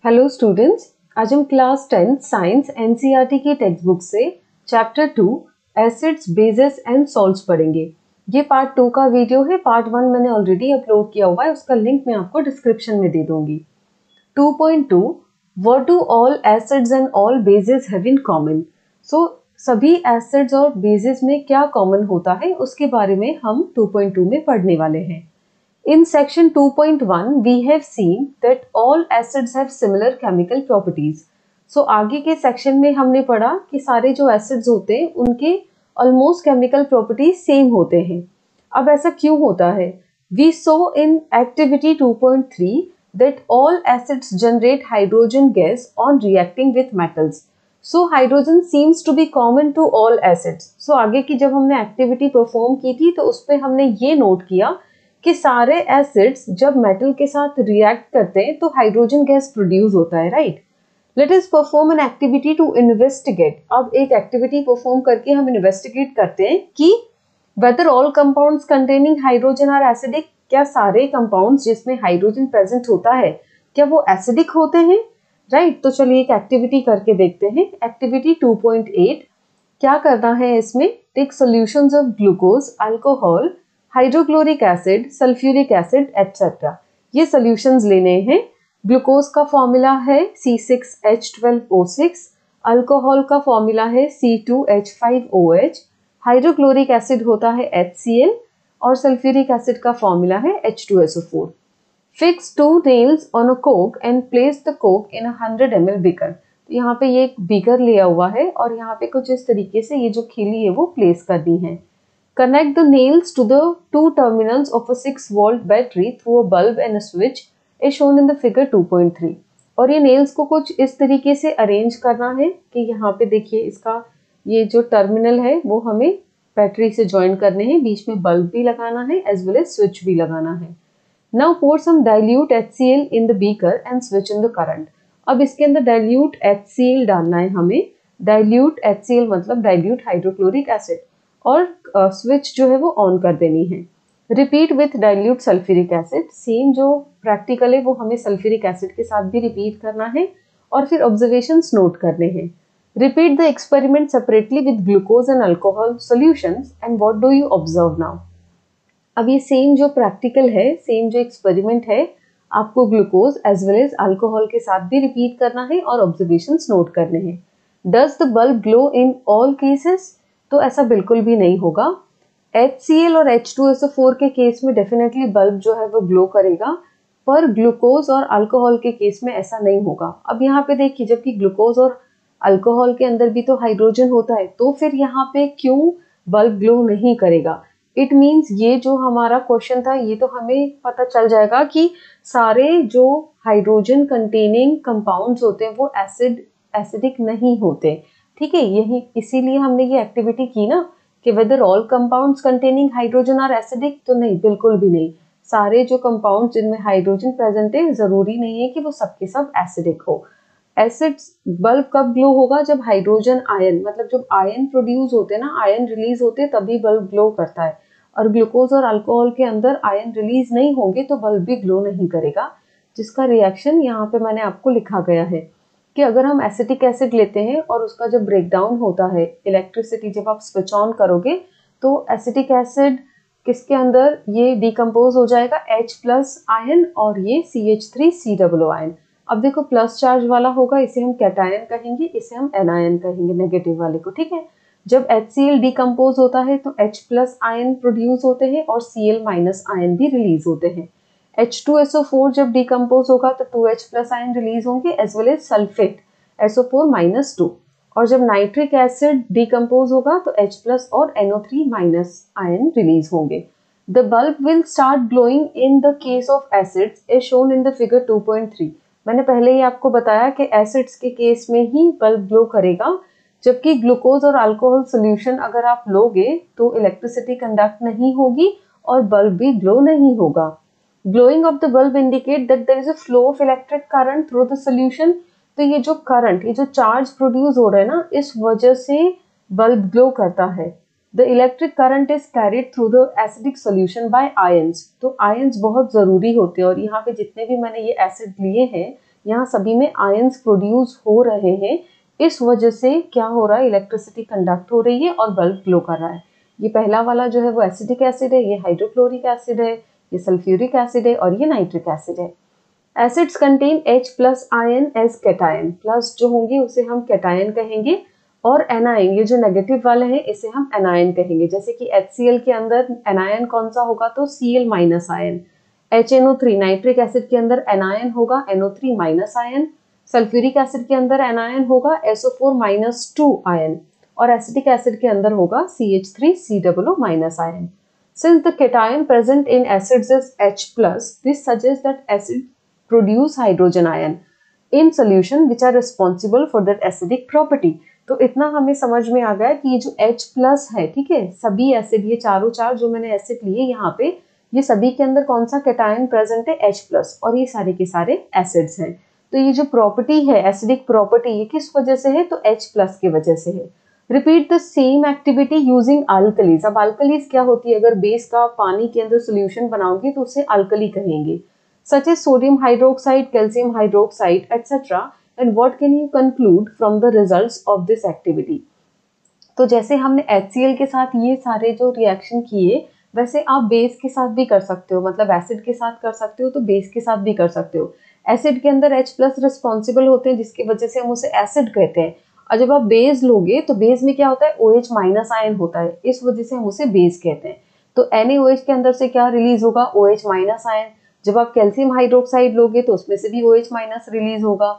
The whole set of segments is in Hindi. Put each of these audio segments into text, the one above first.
हेलो स्टूडेंट्स, आज हम क्लास 10 साइंस एनसीईआरटी की टेक्स्ट बुक से chapter 2 acids bases and salts पढ़ेंगे। ये पार्ट 2 का वीडियो है। पार्ट 1 मैंने ऑलरेडी अपलोड किया हुआ है, उसका लिंक मैं आपको डिस्क्रिप्शन में दे दूंगी। 2.2 what do all acids and all bases have in common. So सभी एसिड्स और बेसेस में क्या कॉमन होता है उसके बारे में हम 2.2 में पढ़ने वाले हैं। In section 2.1, we have seen that all acids have similar chemical properties. So आगे के सेक्शन में हमने पढ़ा कि सारे जो एसिड्स होते हैं उनके ऑलमोस्ट केमिकल प्रॉपर्टीज सेम होते हैं। अब ऐसा क्यों होता है? We saw in activity 2.3 that all acids generate hydrogen gas on reacting with metals. So hydrogen seems to be common to all acids. So आगे की जब हमने एक्टिविटी परफॉर्म की थी तो उस पर हमने ये नोट किया कि सारे एसिड्स जब मेटल के साथ रिएक्ट करते हैं तो हाइड्रोजन गैस प्रोड्यूस होता है, right. Let us perform an activity to investigate. अब एक एक्टिविटी परफॉर्म करके हम इन्वेस्टिगेट करते हैं कि whether all compounds containing hydrogen are acidic. क्या सारे कंपाउंड्स जिसमें हाइड्रोजन प्रेजेंट होता है क्या वो एसिडिक होते हैं, राइट। तो चलिए एक एक्टिविटी करके देखते हैं। एक्टिविटी 2.8 क्या करना है इसमें? Take solutions of glucose, alcohol, hydrochloric acid, sulphuric acid etcetera. ये सॉल्यूशंस लेने हैं। ग्लूकोज का फॉर्मूला है C6H12O6, अल्कोहल का फॉर्मूला है C2H5OH, हाइड्रोक्लोरिक एसिड होता है HCl और सल्फ्यूरिक एसिड का फॉर्मूला है H2SO4। Fix 2 nails on a Coke and place the Coke in 100 ml beaker. तो यहाँ पे ये एक बीकर लिया हुआ है और यहाँ पे कुछ इस तरीके से ये जो खीली है वो प्लेस करनी है। Connect the nails to the two terminals of a 6-volt battery through a bulb and a switch is shown in the figure 2.3। और ये nails को कुछ इस तरीके से अरेंज करना है कि यहाँ पे देखिए इसका ये जो टर्मिनल है वो हमें बैटरी से ज्वाइन करने हैं, बीच में बल्ब भी लगाना है एज वेल एज स्विच भी लगाना है। Now pour some dilute HCl in the beaker and switch in the current। अब इसके अंदर dilute HCl डालना है हमें। dilute HCl मतलब dilute हाइड्रोक्लोरिक एसिड और स्विच जो है वो ऑन कर देनी है। Repeat with dilute sulphuric acid. Same जो प्रैक्टिकल है वो हमें सल्फ्यूरिक एसिड के साथ भी रिपीट करना है और फिर ऑब्जर्वेशंस नोट करने हैं। Repeat the experiment separately with glucose and alcohol solutions and what do you observe now. अब ये सेम जो प्रैक्टिकल है, सेम जो एक्सपेरिमेंट है, आपको glucose as well as alcohol के साथ भी रिपीट करना है और ऑब्जर्वेशंस नोट करने हैं। Does the bulb glow in all cases? तो ऐसा बिल्कुल भी नहीं होगा। HCl और H2SO4 के केस में डेफिनेटली बल्ब जो है वो ग्लो करेगा, पर ग्लूकोज और अल्कोहल के केस में ऐसा नहीं होगा। अब यहाँ पे देखिए जबकि ग्लूकोज और अल्कोहल के अंदर भी तो हाइड्रोजन होता है, तो फिर यहाँ पे क्यों बल्ब ग्लो नहीं करेगा? इट मीन्स ये जो हमारा क्वेश्चन था ये तो हमें पता चल जाएगा कि सारे जो हाइड्रोजन कंटेनिंग कंपाउंड्स होते हैं वो एसिडिक नहीं होते, ठीक है। यही इसीलिए हमने ये एक्टिविटी की ना कि whether all compounds containing hydrogen are acidic. तो नहीं, बिल्कुल भी नहीं। सारे जो कंपाउंड्स जिनमें हाइड्रोजन प्रेजेंट है जरूरी नहीं है कि वो सबके सब एसिडिक हो। एसिड्स बल्ब कब ग्लो होगा? जब हाइड्रोजन आयन मतलब जब आयन प्रोड्यूस होते हैं ना, आयन रिलीज होते हैं तभी बल्ब ग्लो करता है। और ग्लूकोज और अल्कोहल के अंदर आयन रिलीज नहीं होंगे तो बल्ब भी ग्लो नहीं करेगा, जिसका रिएक्शन यहाँ पे मैंने आपको लिखा गया है कि अगर हम एसिटिक एसिड लेते हैं और उसका जब ब्रेकडाउन होता है, इलेक्ट्रिसिटी जब आप स्विच ऑन करोगे तो एसिटिक एसिड किसके अंदर ये डिकम्पोज हो जाएगा H+ आयन और ये CH3COO आयन। अब देखो प्लस चार्ज वाला होगा, इसे हम कैटायन कहेंगे, इसे हम एनायन कहेंगे नेगेटिव वाले को, ठीक है। जब HCl डिकम्पोज होता है तो H+ आयन प्रोड्यूस होते हैं और Cl- आयन भी रिलीज होते हैं। H2SO4 जब डिकम्पोज होगा तो 2H+ आयन रिलीज होंगे as well as sulphate SO4-2। और जब नाइट्रिक एसिड डिकम्पोज होगा तो H+ और NO3- आयन रिलीज होंगे। The bulb will start glowing in the case of acids as shown in the figure 2.3। मैंने पहले ही आपको बताया कि एसिड्स के केस में ही बल्ब ग्लो करेगा, जबकि ग्लूकोज और अल्कोहल सोल्यूशन अगर आप लोगे तो इलेक्ट्रिसिटी कंडक्ट नहीं होगी और बल्ब भी ग्लो नहीं होगा। Glowing of the bulb indicate that there is a flow of electric current through the solution। तो ये जो करंट, ये जो चार्ज प्रोड्यूस हो रहा है ना, इस वजह से बल्ब ग्लो करता है। The electric current is carried through the acidic solution by ions। तो ions बहुत जरूरी होते हैं और यहाँ पे जितने भी मैंने ये एसिड लिए हैं यहाँ सभी में आयंस प्रोड्यूस हो रहे हैं, इस वजह से क्या हो रहा है, इलेक्ट्रिसिटी कंडक्ट हो रही है और बल्ब ग्लो कर रहा है। ये पहला वाला जो है वो एसिडिक एसिड है, ये हाइड्रोक्लोरिक एसिड है, ये सल्फ्यूरिक एसिड है और ये नाइट्रिक एसिड है। Acids contain H plus ion as cation, plus जो होंगे उसे हम कैटायन कहेंगे और एनायन, ये जो नेगेटिव वाले हैं इसे हम एनायन कहेंगे। जैसे कि HCl के अंदर एनायन कौन सा होगा, तो Cl minus ion. HNO3 nitric acid के अंदर एनायन होगा NO3 minus ion. Sulphuric acid के अंदर एनायन होगा SO4 माइनस 2 आयन और एसिटिक एसिड के अंदर होगा CH3COO minus ion. Since the cation present in acids is H+, this suggests that acid produce hydrogen ion in solution which are responsible for that acidic property। तो इतना हमें समझ में आ गया कि ये जो H+ है, ठीक है, सभी एसिड, ये चारों चार जो मैंने एसिड लिए यहाँ पे, ये सभी के अंदर कौन सा कैटायन प्रेजेंट है, H+ और ये सारे के सारे एसिड्स हैं। तो ये जो प्रॉपर्टी है एसिडिक प्रॉपर्टी, ये किस वजह से है, तो H+ की वजह से है। Repeat the same activity using alkalis. अब अल्कलीज क्या होती है, अगर बेस का पानी के अंदर सोल्यूशन बनाओगे तो उसे अल्कली कहेंगे, such as sodium hydroxide, calcium hydroxide etcetera. And what can you conclude from the results of this activity. तो जैसे हमने HCl के साथ ये सारे जो रिएक्शन किए, वैसे आप बेस के साथ भी कर सकते हो, मतलब एसिड के साथ कर सकते हो तो बेस के साथ भी कर सकते हो। एसिड के अंदर H+ रिस्पॉन्सिबल होते हैं जिसकी वजह से हम उसे एसिड कहते हैं, और जब आप बेस लोगे तो बेस में क्या होता है, OH माइनस आयन होता है, इस वजह से हम उसे बेस कहते हैं। तो NaOH के अंदर से क्या रिलीज होगा, OH माइनस आयन। जब आप कैल्शियम हाइड्रोक्साइड लोगे तो उसमें से भी OH माइनस रिलीज होगा,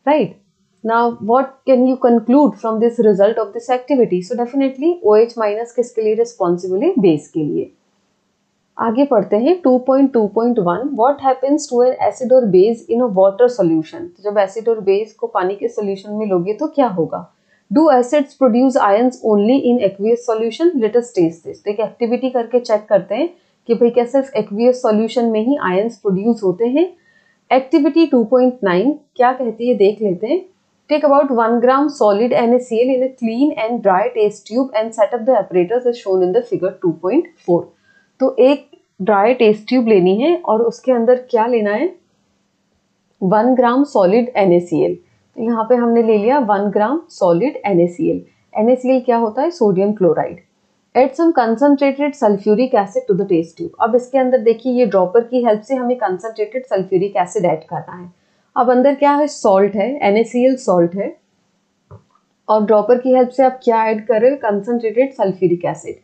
right. Now what can you conclude from this result of this activity. So definitely OH minus किसके लिए रिस्पॉन्सिबल है, बेस के लिए। आगे पढ़ते हैं 2.2.1 what happens to an acid और base in a water solution. तो जब एसिड और बेस को पानी के सॉल्यूशन में लोगे तो क्या होगा। Do acids produce ions only in aqueous solution, let us test this. तो एक एक्टिविटी करके चेक करते हैं कि भाई क्या सिर्फ एक्वियस सॉल्यूशन में ही आयंस प्रोड्यूस होते हैं। एक्टिविटी 2.9 क्या कहती है देख लेते हैं। Take about 1 gram solid NaCl in a clean and dry test tube and set up the apparatus as shown in the figure 2.4। तो एक ड्राई टेस्ट ट्यूब लेनी है और उसके अंदर क्या लेना है, 1 ग्राम सॉलिड NaCl। तो यहाँ पे हमने ले लिया 1 ग्राम सॉलिड NaCl। NaCl क्या होता है, sodium chloride. Add some concentrated sulphuric acid to the test tube. अब इसके अंदर देखिए ये ड्रॉपर की हेल्प से हमें कंसंट्रेटेड सल्फ्यूरिक एसिड ऐड करना है। अब अंदर क्या है, सॉल्ट है, NaCl सॉल्ट है, और ड्रॉपर की हेल्प से आप क्या ऐड कर रहे हो, concentrated sulphuric acid.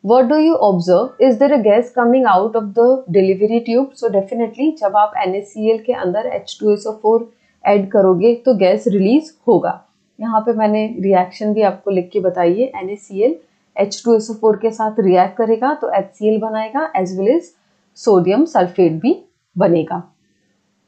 What do you observe? Is there a gas coming out of the delivery tube? So definitely जब आप NaCl के अंदर H2SO4 ऐड करोगे तो गैस रिलीज होगा। यहाँ पे मैंने रिएक्शन भी आपको लिख के बताई है। NaCl H2SO4 के साथ रिएक्ट करेगा तो HCl बनाएगा as well as sodium sulphate भी बनेगा।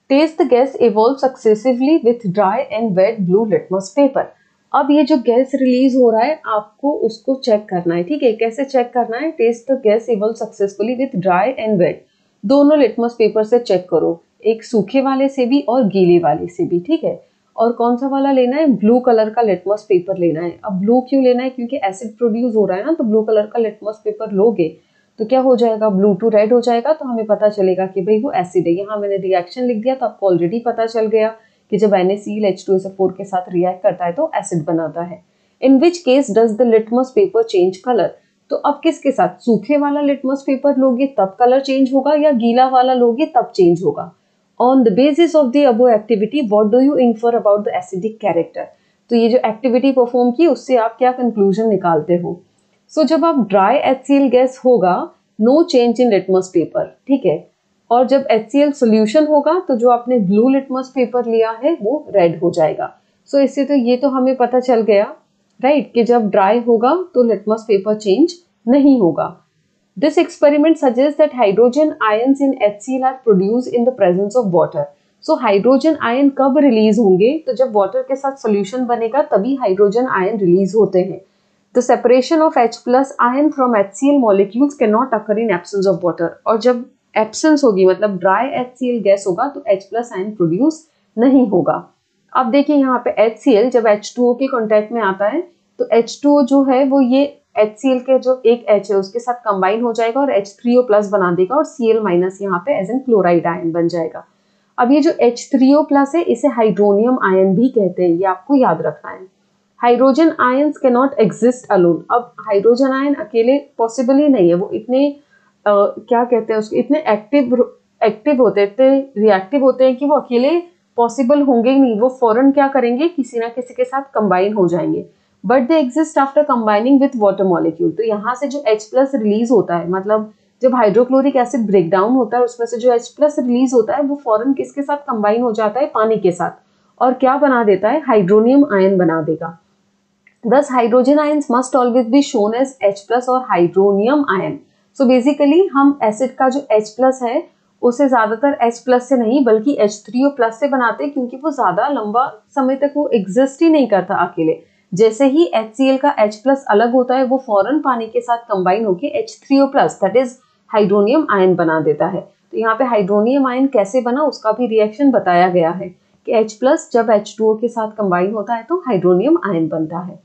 Test the gas evolve successively with dry and wet blue litmus paper. अब ये जो गैस रिलीज हो रहा है आपको उसको चेक करना है, ठीक है। कैसे चेक करना है, test the gas evolve successfully with dry and wet, दोनों लिटमस पेपर से चेक करो, एक सूखे वाले से भी और गीले वाले से भी, ठीक है। और कौन सा वाला लेना है, ब्लू कलर का लिटमस पेपर लेना है। अब ब्लू क्यों लेना है, क्योंकि एसिड प्रोड्यूस हो रहा है ना, तो ब्लू कलर का लिटमस पेपर लोगे तो क्या हो जाएगा, ब्लू टू रेड हो जाएगा, तो हमें पता चलेगा कि भाई वो एसिड है। यहाँ मैंने रिएक्शन लिख दिया तो आपको ऑलरेडी पता चल गया कि जब NaCl H2SO4 के साथ रिएक्ट करता है तो एसिड बनाता है। In which case does the litmus paper change colour. तो अब किसके साथ, सूखे वाला लिटमस पेपर लोगे तब कलर चेंज होगा या गीला वाला लोगे तब चेंज होगा। On the basis of the above activity what do you infer about the acidic character. तो ये जो एक्टिविटी परफॉर्म की उससे आप क्या कंक्लूजन निकालते हो। सो जब आप ड्राई HCl गैस होगा, no change in litmus paper, ठीक है। और जब HCl सोल्यूशन होगा तो जो आपने ब्लू लिटमस पेपर लिया है वो रेड हो जाएगा। सो इससे तो ये तो हमें पता चल गया, राइट, कि जब ड्राई होगा तो लिटमस पेपर चेंज नहीं होगा। This experiment suggest that hydrogen ions in HCl are produce in the presence of water. So hydrogen ion कब रिलीज होंगे, तो जब वाटर के साथ सोल्यूशन बनेगा तभी हाइड्रोजन आयन रिलीज होते हैं। The separation of H+ ion from HCl molecules can not occur in absence of water. और जब एब्सेंस होगी मतलब ड्राई HCl गैस होगा तो H+ आयन प्रोड्यूस नहीं होगा। अब देखिए यहाँ पे HCl जब H2O के कांटेक्ट में आता है तो H2O जो है वो ये HCl के जो एक H है उसके साथ कंबाइन हो जाएगा और H3O+ बना देगा और Cl- यहाँ पे एज एन क्लोराइड आयन बन जाएगा। अब ये जो H3O+ है इसे हाइड्रोनियम आयन भी कहते हैं, ये आपको याद रखना है। Hydrogen ions can not exist alone. अब हाइड्रोजन आयन अकेले पॉसिबल ही नहीं है, वो इतने क्या कहते हैं उसको, इतने एक्टिव होते हैं, इतने रिएक्टिव होते हैं कि वो अकेले पॉसिबल होंगे ही नहीं, वो फौरन क्या करेंगे, किसी ना किसी के साथ कंबाइन हो जाएंगे। But they exist after combining with water molecule. तो यहाँ से जो H+ रिलीज होता है, मतलब जब हाइड्रोक्लोरिक एसिड ब्रेक डाउन होता है उसमें से जो H+ रिलीज होता है वो फौरन किसके साथ कंबाइन हो जाता है, पानी के साथ, और क्या बना देता है, हाइड्रोनियम आयन बना देगा। Thus hydrogen ions must always be shown as H+ और हाइड्रोनियम आयन। सो बेसिकली हम एसिड का जो H+ है उसे ज्यादातर H+ से नहीं बल्कि H3O+ से बनाते हैं, क्योंकि वो ज्यादा लंबा समय तक वो एग्जिस्ट ही नहीं करता अकेले। जैसे ही HCl का H+ अलग होता है वो फौरन पानी के साथ कंबाइन होकर H3O+ that is hydronium ion बना देता है। तो यहाँ पे हाइड्रोनियम आयन कैसे बना उसका भी रिएक्शन बताया गया है कि H+ जब H2O के साथ कंबाइन होता है तो हाइड्रोनियम आयन बनता है।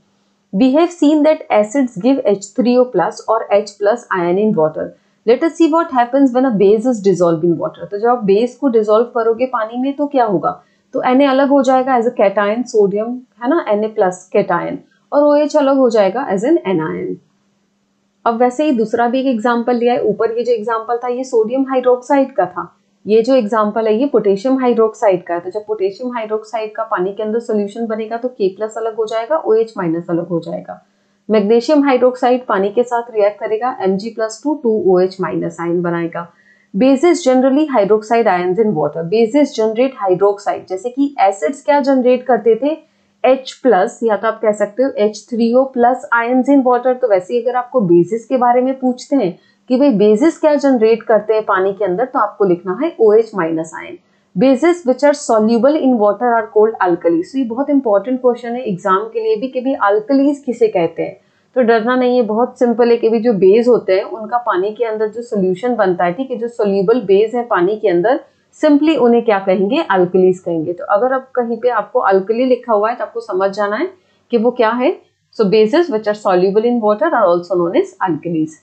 We have seen that acids give H3O+ or H+ ion in water. Let us see what happens when a base is dissolved in water. तो जब आप बेस को डिसॉल्व करोगे पानी में तो क्या होगा, तो Na अलग हो जाएगा एज अ कैटायन, सोडियम है ना Na+ कैटायन, और OH अलग हो जाएगा एज एन एनायन। अब वैसे ही दूसरा भी एक एग्जाम्पल लिया है, ऊपर ये जो एग्जाम्पल था ये सोडियम हाइड्रोक्साइड का था, ये जो एग्जाम्पल है ये पोटेशियम हाइड्रोक्साइड का है। तो जब पोटेशियम हाइड्रोक्साइड का पानी के अंदर सोल्यूशन बनेगा तो K+ अलग हो जाएगा, OH- अलग हो जाएगा। मैग्नीशियम हाइड्रोक्साइड पानी के साथ रिएक्ट करेगा, Mg+2 2OH- आयन बनाएगा। Basis generally hydroxide ions in water. Basis generate hydroxide, जैसे कि एसिड्स क्या जनरेट करते थे, H+ या तो आप कह सकते हो H3O+ आयन्स इन वाटर। तो वैसे ही अगर आपको बेसिस के बारे में पूछते हैं कि भाई बेसिस क्या जनरेट करते हैं पानी के अंदर, तो आपको लिखना है OH- ion. Bases which are soluble in water are called alkalis. ये बहुत इंपॉर्टेंट क्वेश्चन है एग्जाम के लिए भी कि भाई अल्कलीज किसे कहते हैं। तो डरना नहीं है, बहुत सिंपल है कि भाई जो बेस होते हैं उनका पानी के अंदर जो सोल्यूशन बनता है, ठीक है, जो सोल्यूबल बेस है पानी के अंदर, सिंपली उन्हें क्या कहेंगे, अल्कलीज कहेंगे। तो अगर अब कहीं पे आपको अल्कली लिखा हुआ है तो आपको समझ जाना है कि वो क्या है। So bases which are soluble in water are also known as alkalis.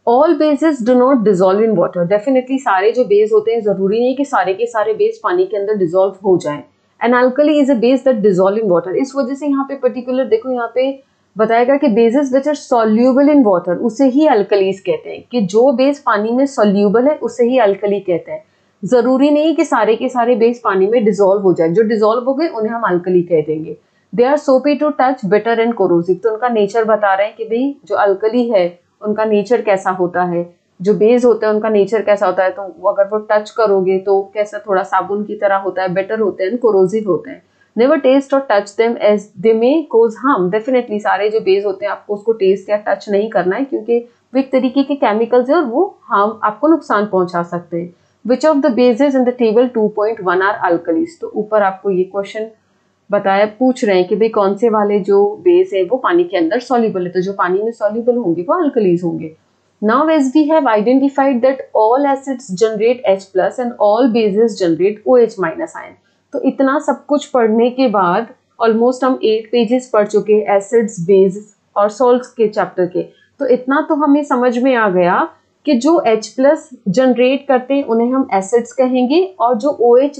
All bases do not dissolve in water. Definitely सारे जो बेस होते हैं जरूरी नहीं कि सारे के सारे बेस पानी के अंदर डिजोल्व हो जाए। An alkali is a base that dissolve in water. इस वजह से यहाँ पे पर्टिकुलर देखो, यहाँ पे बताएगा कि bases which are soluble in water उसे ही अल्कलीज कहते हैं, कि जो बेस पानी में सॉल्यूबल है उसे ही अल्कली कहते हैं। जरूरी नहीं कि सारे के सारे बेस पानी में डिजोल्व हो जाए, जो डिजोल्व हो गए उन्हें हम अल्कली कह देंगे। They are soapy to touch, bitter and corrosive. तो उनका नेचर बता रहे हैं कि भाई जो अल्कली है उनका नेचर कैसा होता है, जो बेस होता है उनका नेचर कैसा होता है, तो अगर वो टच करोगे तो कैसा, थोड़ा साबुन की तरह होता है, बेटर होते हैं, कोरोसिव होते हैं। नेवर टेस्ट और touch them as they may cause harm. Definitely सारे जो बेस होते हैं आपको उसको टेस्ट या टच नहीं करना है, क्योंकि वो एक तरीके के केमिकल्स है और वो हार्म, आपको नुकसान पहुंचा सकते हैं। Which of the bases in the table 2.1 are alkalis. तो ऊपर आपको ये क्वेश्चन बताया, पूछ रहे हैं कि भाई कौन से वाले जो बेस है वो पानी के अंदर सॉल्युबल है, तो जो पानी में सॉल्युबल होंगे वो अल्कलीज होंगे। Now as we have identified that all acids generate H+ and all bases generate OH- ion. तो इतना सब कुछ पढ़ने के बाद ऑलमोस्ट हम 8 पेजेस पढ़ चुके हैं एसिड्स, बेस और सॉल्ट्स के चैप्टर के। तो इतना तो हमें समझ में आ गया कि जो H+ जनरेट करते हैं उन्हें हम एसिड्स कहेंगे, और जो OH-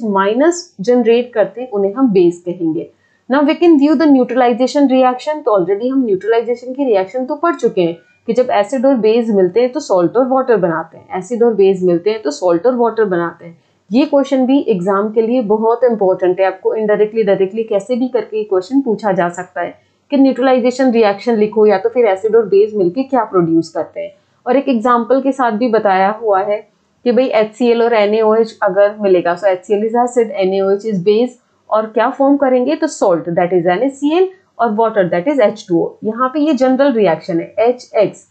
जनरेट करते हैं उन्हें हम बेस कहेंगे। Now we can view the neutralisation reaction. तो ऑलरेडी हम न्यूट्रलाइजेशन की रिएक्शन तो पढ़ चुके हैं कि जब एसिड और बेस मिलते हैं तो सॉल्ट और वाटर बनाते हैं, एसिड और बेस मिलते हैं तो सॉल्ट और वाटर बनाते हैं। ये क्वेश्चन भी एग्जाम के लिए बहुत इंपॉर्टेंट है, आपको इनडायरेक्टली डायरेक्टली कैसे भी करके ये क्वेश्चन पूछा जा सकता है कि न्यूट्रलाइजेशन रिएक्शन लिखो या तो फिर एसिड और बेस मिलके क्या प्रोड्यूस करते हैं। और एक एग्जाम्पल के साथ भी बताया हुआ है कि भाई HCl और NaOH अगर मिलेगा, सो HCl is acid, NaOH is base, और क्या फॉर्म करेंगे, तो सॉल्ट दैट इज NaCl और वाटर दैट इज H2O। यहाँ पे ये जनरल रिएक्शन है, HX,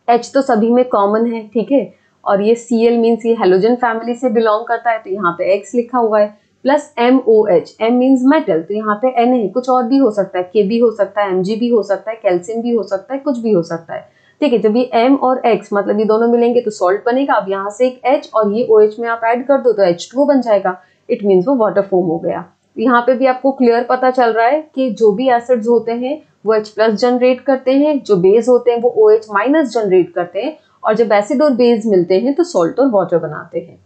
H तो सभी में कॉमन है, ठीक है, और ये Cl मीन्स ये हेलोजन फैमिली से बिलोंग करता है, तो यहाँ पे X लिखा हुआ है, plus MOH, M means metal, तो यहाँ पे N है, कुछ और भी हो सकता है, K भी हो सकता है, Mg भी हो सकता है, कैल्शियम भी हो सकता है, कुछ भी हो सकता है, ठीक है। जब ये M और X मतलब ये दोनों मिलेंगे तो सॉल्ट बनेगा। अब यहाँ से एक H और ये OH में आप ऐड कर दो तो H2O बन जाएगा, इट मीन्स वो वाटर फॉर्म हो गया। यहाँ पे भी आपको क्लियर पता चल रहा है कि जो भी एसिड्स होते हैं वो H+ जनरेट करते हैं, जो बेस होते हैं वो OH- जनरेट करते हैं, और जब एसिड और बेस मिलते हैं तो सॉल्ट और वाटर बनाते हैं।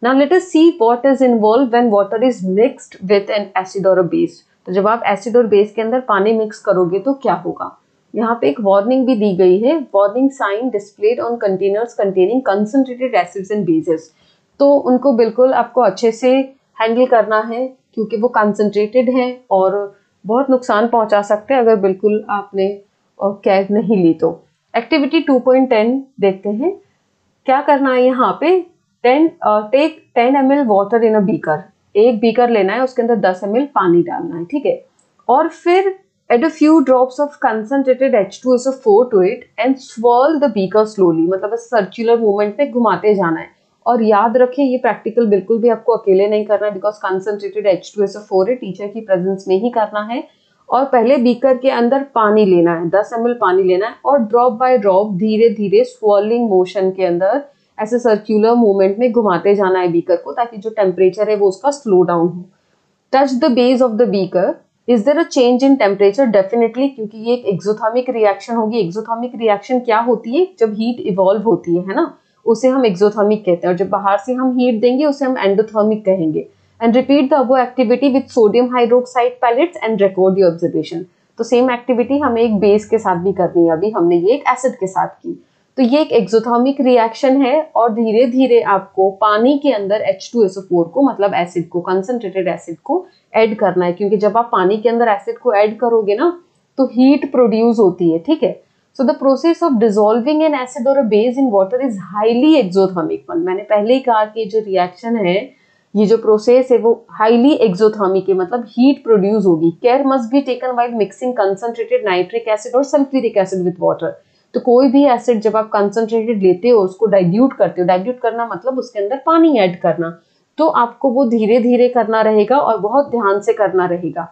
Now let us see what is involved when water is mixed with an acid or a base. तो जब आप एसिड और बेस के अंदर पानी मिक्स करोगे तो क्या होगा। यहाँ पे एक वार्निंग भी दी गई है, warning sign displayed on containers containing concentrated acids and bases. तो उनको बिल्कुल आपको अच्छे से हैंडल करना है क्योंकि वो कंसंट्रेटेड हैं और बहुत नुकसान पहुंचा सकते हैं अगर बिल्कुल आपने केयर नहीं ली तो। एक्टिविटी 2.10 देखते हैं क्या करना है। यहाँ पे take 10 ml water in a beaker, एक बीकर लेना है, उसके अंदर 10 ml पानी डालना है, ठीक है। और फिर add a few drops of concentrated H2SO4 to it and swirl the beaker slowly, मतलब सर्कुलर मूवमेंट में घुमाते जाना है। और याद रखें ये प्रैक्टिकल बिल्कुल भी आपको अकेले नहीं करना है बिकॉज कंसंट्रेटेड H2SO4 है, टीचर की प्रेजेंस में ही करना है। और पहले बीकर के अंदर पानी लेना है, 10 ml पानी लेना है और ड्रॉप बाय ड्रॉप धीरे धीरे स्वर्लिंग मोशन के अंदर ऐसे सर्कुलर मूवमेंट में घुमाते जाना है बीकर को ताकि जो टेम्परेचर है वो उसका स्लो डाउन हो। Touch the base of the beaker, is there a change in temperature? Definitely, क्योंकि ये एक एक्सोथर्मिक रिएक्शन होगी। एक्सोथर्मिक रिएक्शन क्या होती है? जब हीट इवॉल्व होती है ना, उसे हम एक्सोथर्मिक कहते हैं। और जब बाहर से हम हीट देंगे उसे हम एंडोथर्मिक कहेंगे। And repeat the above activity with sodium hydroxide pellets and record your observation. तो सेम एक्टिविटी हमें एक बेस के साथ भी करनी है, अभी हमने ये एक एसिड के साथ की। तो ये एक एक्सोथर्मिक रिएक्शन है और धीरे धीरे आपको पानी के अंदर H2SO4 को, मतलब एसिड को, कंसंट्रेटेड एसिड को ऐड करना है, क्योंकि जब आप पानी के अंदर एसिड को ऐड करोगे ना तो हीट प्रोड्यूस होती है, ठीक है। So the process of dissolving an acid और a base in water is highly exothermic one. मैंने पहले ही कहा कि जो रिएक्शन है, ये जो प्रोसेस है वो हाईली एक्सोथर्मिक है, मतलब हीट प्रोड्यूस होगी। Care must be taken while mixing concentrated nitric acid और सल्फ्यूरिक एसिड विद वाटर। तो कोई भी एसिड जब आप कंसंट्रेटेड लेते हो उसको डाइल्यूट करते हो, डाइल्यूट करना मतलब उसके अंदर पानी ऐड करना, तो आपको वो धीरे धीरे करना रहेगा और बहुत ध्यान से करना रहेगा।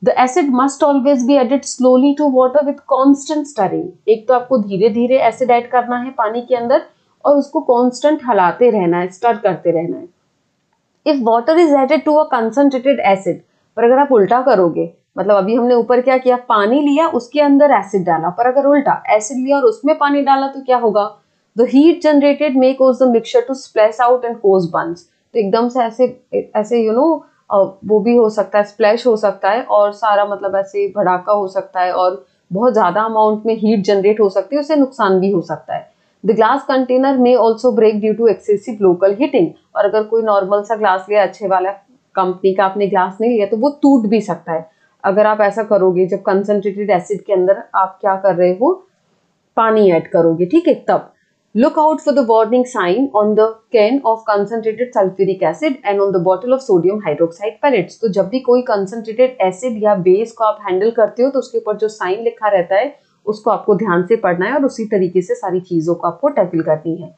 The acid must always be added slowly to water with constant stirring. एक तो आपको धीरे धीरे एसिड ऐड करना है पानी के अंदर और उसको कांस्टेंट हलाते रहना है, स्टर करते रहना है। If water is added to a concentrated acid, पर अगर आप उल्टा करोगे, मतलब अभी हमने ऊपर क्या किया, पानी लिया उसके अंदर एसिड डाला, पर अगर उल्टा एसिड लिया और उसमें पानी डाला तो क्या होगा? The heat generated may cause the mixture to splash out and cause burns. तो एकदम से ऐसे ऐसे वो भी हो सकता है, स्प्लैश हो सकता है और सारा मतलब ऐसे भड़ाका हो सकता है और बहुत ज्यादा अमाउंट में हीट जनरेट हो सकती है, उससे नुकसान भी हो सकता है। The glass container may also break due to excessive local heating. और अगर कोई नॉर्मल सा ग्लास लिया, अच्छे वाला कंपनी का आपने ग्लास नहीं लिया, तो वो टूट भी सकता है अगर आप ऐसा करोगे जब कंसंट्रेटेड एसिड के अंदर आप क्या कर रहे हो, पानी ऐड करोगे, ठीक है। तब look out for the warning sign on the can of concentrated sulphuric acid and on the bottle of sodium hydroxide pellets. तो जब भी कोई कंसंट्रेटेड एसिड या बेस को आप हैंडल करते हो तो उसके ऊपर जो साइन लिखा रहता है उसको आपको ध्यान से पढ़ना है और उसी तरीके से सारी चीजों को आपको टैकल करनी है।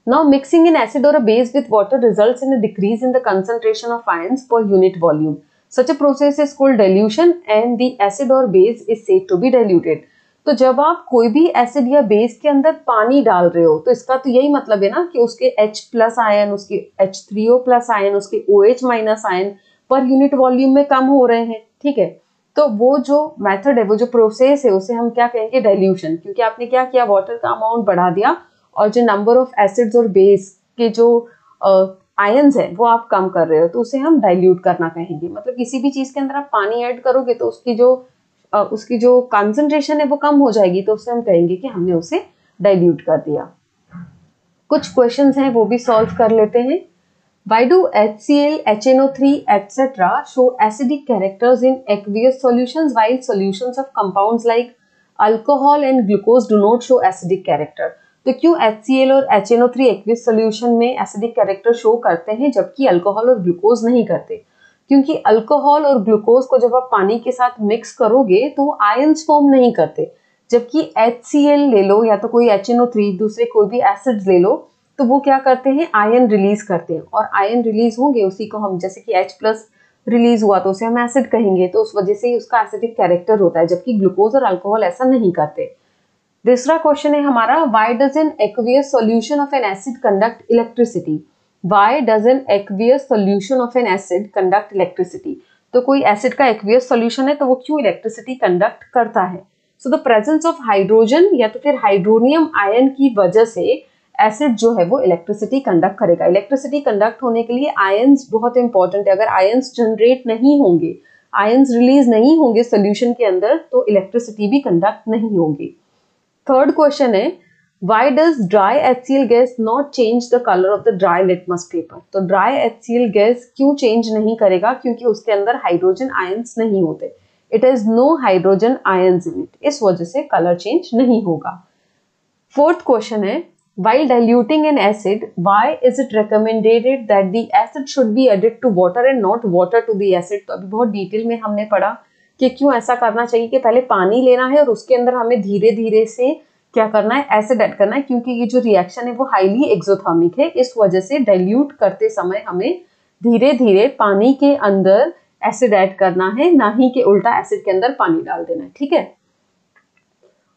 Now mixing an acid or a base with water results in a decrease in the concentration of ions per unit volume. Such a process is called dilution and the acid or base is said to be diluted. तो जब आप कोई भी एसिड या बेस के अंदर पानी डाल रहे हो तो इसका तो यही मतलब है ना कि उसके H प्लस आयन, उसके H3O प्लस आयन, उसके OH minus ion per unit volume में कम हो रहे हैं, ठीक है। तो वो जो मेथड है, वो जो प्रोसेस है, उसे हम क्या कहेंगे? डाइल्यूशन। क्योंकि आपने क्या किया, वाटर का अमाउंट बढ़ा दिया और जो नंबर ऑफ एसिड्स और बेस के जो आयंस है वो आप कम कर रहे हो, तो उसे हम डाइल्यूट करना कहेंगे। मतलब किसी भी चीज के अंदर आप पानी ऐड करोगे तो उसकी जो कंसंट्रेशन है वो कम हो जाएगी, तो उससे हम कहेंगे कि हमने उसे डाइल्यूट कर दिया। कुछ क्वेश्चंस हैं वो भी सॉल्व कर लेते हैं। Why do HCl, HNO3, etc. show acidic characters in aqueous solutions while solutions of compounds like alcohol and glucose do not show acidic character? तो क्यों HCl और HNO3 एक्वियस सोल्यूशन में एसिडिक कैरेक्टर शो करते हैं जबकि अल्कोहल और ग्लूकोज नहीं करते? क्योंकि अल्कोहल और ग्लूकोज को जब आप पानी के साथ मिक्स करोगे तो आयंस फॉर्म नहीं करते, जबकि HCl ले लो या तो कोई HNO3, दूसरे कोई भी एसिड्स ले लो, तो वो क्या करते हैं? आयन रिलीज करते हैं। और आयन रिलीज होंगे उसी को हम, जैसे कि H प्लस रिलीज हुआ तो उसे हम एसिड कहेंगे, तो उस वजह से ही उसका एसिडिक कैरेक्टर होता है, जबकि ग्लूकोज और अल्कोहल ऐसा नहीं करते। दूसरा क्वेश्चन है हमारा, why does N aqueous solution of N acid conduct electricity? Why does N aqueous solution of N acid conduct electricity? तो कोई एसिड का एक्वियस सॉल्यूशन है तो वो क्यों इलेक्ट्रिसिटी कंडक्ट करता है? So the presence of hydrogen या तो फिर हाइड्रोनियम आयन की वजह से एसिड जो है वो इलेक्ट्रिसिटी कंडक्ट करेगा। इलेक्ट्रिसिटी कंडक्ट होने के लिए आयंस बहुत इंपॉर्टेंट है। अगर आयंस जनरेट नहीं होंगे, आयंस रिलीज नहीं होंगे सोल्यूशन के अंदर, तो इलेक्ट्रिसिटी भी कंडक्ट नहीं होगी। थर्ड क्वेश्चन है, Why does dry HCl gas not change the color of the dry litmus paper? तो dry HCl gas क्यों चेंज नहीं करेगा? क्योंकि उसके अंदर हाइड्रोजन आयंस नहीं होते। It has no hydrogen ions in it. इस वजह से कलर चेंज नहीं होगा। फोर्थ क्वेश्चन है, while diluting an acid, why is it recommended that the acid should be added to water and not water to the acid? तो अभी बहुत डिटेल में हमने पढ़ा कि क्यों ऐसा करना चाहिए कि पहले पानी लेना है और उसके अंदर हमें धीरे धीरे से क्या करना है, एसिड ऐड करना है, क्योंकि ये जो रिएक्शन है वो हाईली एक्सोथर्मिक है। इस वजह से डाइल्यूट करते समय हमें धीरे धीरे पानी के अंदर एसिड ऐड करना है, ना ही कि उल्टा एसिड के अंदर पानी डाल देना है। ठीक है।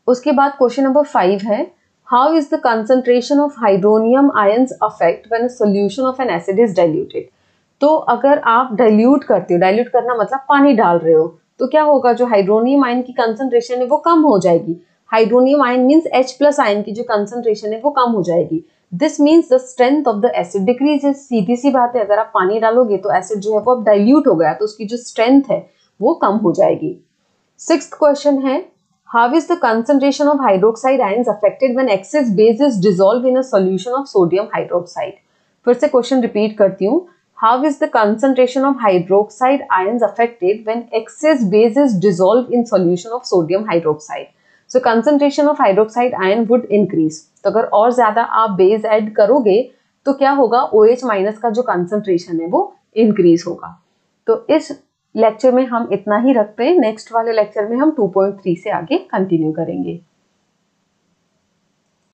उसके बाद क्वेश्चन नंबर 5 है, how is the concentration of hydronium ions affect when a solution of N acid is diluted? तो अगर आप डाइल्यूट करते हो, डाइल्यूट करना मतलब पानी डाल रहे हो, तो क्या होगा, जो हाइड्रोनियम आयन की कंसंट्रेशन है वो कम हो जाएगी। Hydronium ion means H+ ion की जो कंसंट्रेशन है वो कम हो जाएगी। This means the strength of the acid decreases. सीधी सी बात है, अगर आप पानी डालोगे तो एसिड जो है वो अब डाइल्यूट हो गया, तो उसकी जो स्ट्रेंथ है वो कम हो जाएगी। सिक्स्थ क्वेश्चन है, how is the concentration of hydroxide ions affected when excess base is dissolve in a solution of sodium hydroxide? फिर से क्वेश्चन रिपीट करती हूँ, how is the concentration of hydroxide ions affected when excess base is dissolve in solution of sodium hydroxide? So concentration of hydroxide ion would increase. तो अगर और ज्यादा आप बेस ऐड करोगे तो क्या होगा, OH माइनस का जो कंसंट्रेशन है वो इंक्रीज होगा। तो इस लेक्चर में हम इतना ही रखते हैं। नेक्स्ट वाले लेक्चर में हम 2.3 से आगे कंटिन्यू करेंगे।